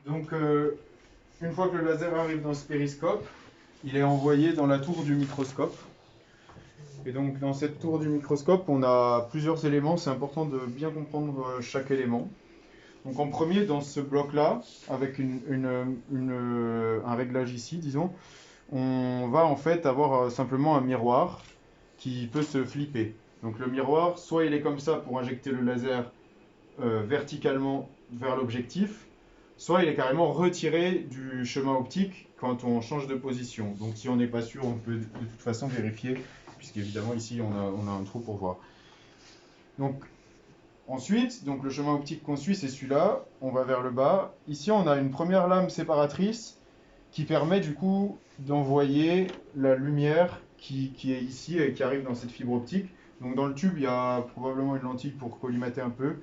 Donc, une fois que le laser arrive dans ce périscope, il est envoyé dans la tour du microscope. Et donc, dans cette tour du microscope, on a plusieurs éléments. C'est important de bien comprendre chaque élément. Donc, en premier, dans ce bloc-là, avec un réglage ici, disons, on va en fait avoir simplement un miroir qui peut se flipper. Donc, le miroir, soit il est comme ça pour injecter le laser verticalement vers l'objectif, soit il est carrément retiré du chemin optique quand on change de position. Donc si on n'est pas sûr, on peut de toute façon vérifier, puisqu'évidemment ici on a un trou pour voir. Donc ensuite, donc le chemin optique qu'on suit c'est celui-là, on va vers le bas. Ici on a une première lame séparatrice qui permet du coup d'envoyer la lumière qui est ici et qui arrive dans cette fibre optique. Donc dans le tube, il y a probablement une lentille pour collimater un peu.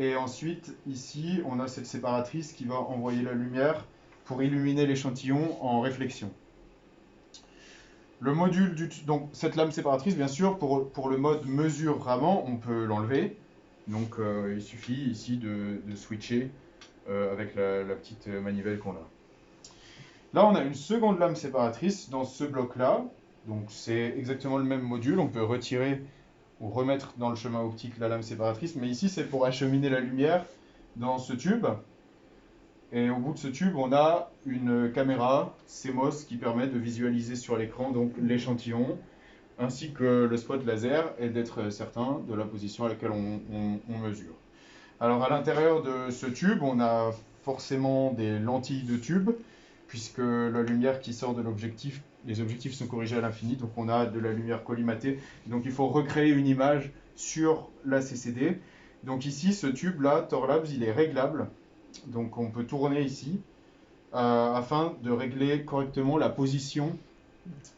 Et ensuite, ici, on a cette séparatrice qui va envoyer la lumière pour illuminer l'échantillon en réflexion. Le module donc cette lame séparatrice, bien sûr, pour le mode mesure Raman, on peut l'enlever. Donc il suffit ici de switcher avec la petite manivelle qu'on a. Là, on a une seconde lame séparatrice dans ce bloc-là. Donc c'est exactement le même module. On peut retirer ou remettre dans le chemin optique la lame séparatrice. Mais ici, c'est pour acheminer la lumière dans ce tube. Et au bout de ce tube, on a une caméra CMOS qui permet de visualiser sur l'écran donc l'échantillon ainsi que le spot laser et d'être certain de la position à laquelle on mesure. Alors à l'intérieur de ce tube, on a forcément des lentilles de tube puisque la lumière qui sort de l'objectif, les objectifs sont corrigés à l'infini, donc on a de la lumière collimatée. Donc il faut recréer une image sur la CCD. Donc ici, ce tube-là, Thorlabs, il est réglable. Donc on peut tourner ici afin de régler correctement la position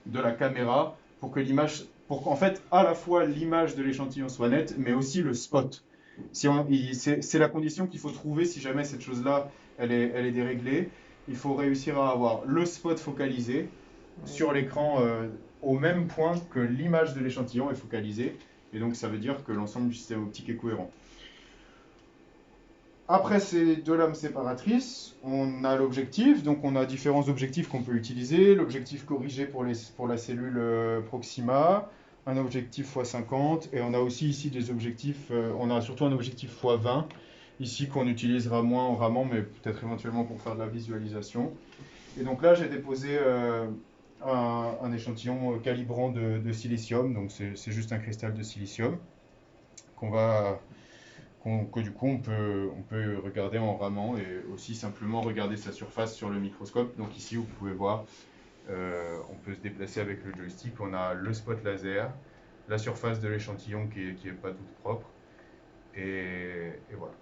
de la caméra pour que l'image, pour qu'en fait à la fois l'image de l'échantillon soit nette, mais aussi le spot. C'est la condition qu'il faut trouver si jamais cette chose-là, elle est déréglée. Il faut réussir à avoir le spot focalisé sur l'écran au même point que l'image de l'échantillon est focalisée. Et donc ça veut dire que l'ensemble du système optique est cohérent. Après ces deux lames séparatrices, on a l'objectif. Donc on a différents objectifs qu'on peut utiliser. L'objectif corrigé pour la cellule Proxima, un objectif x50, et on a aussi ici des objectifs, on a surtout un objectif x20, ici qu'on utilisera moins en ramant, mais peut-être éventuellement pour faire de la visualisation. Et donc là, j'ai déposé un échantillon calibrant de silicium, donc c'est juste un cristal de silicium que du coup on peut regarder en ramant et aussi simplement regarder sa surface sur le microscope. Donc ici vous pouvez voir, on peut se déplacer avec le joystick, on a le spot laser, la surface de l'échantillon qui est pas toute propre et voilà.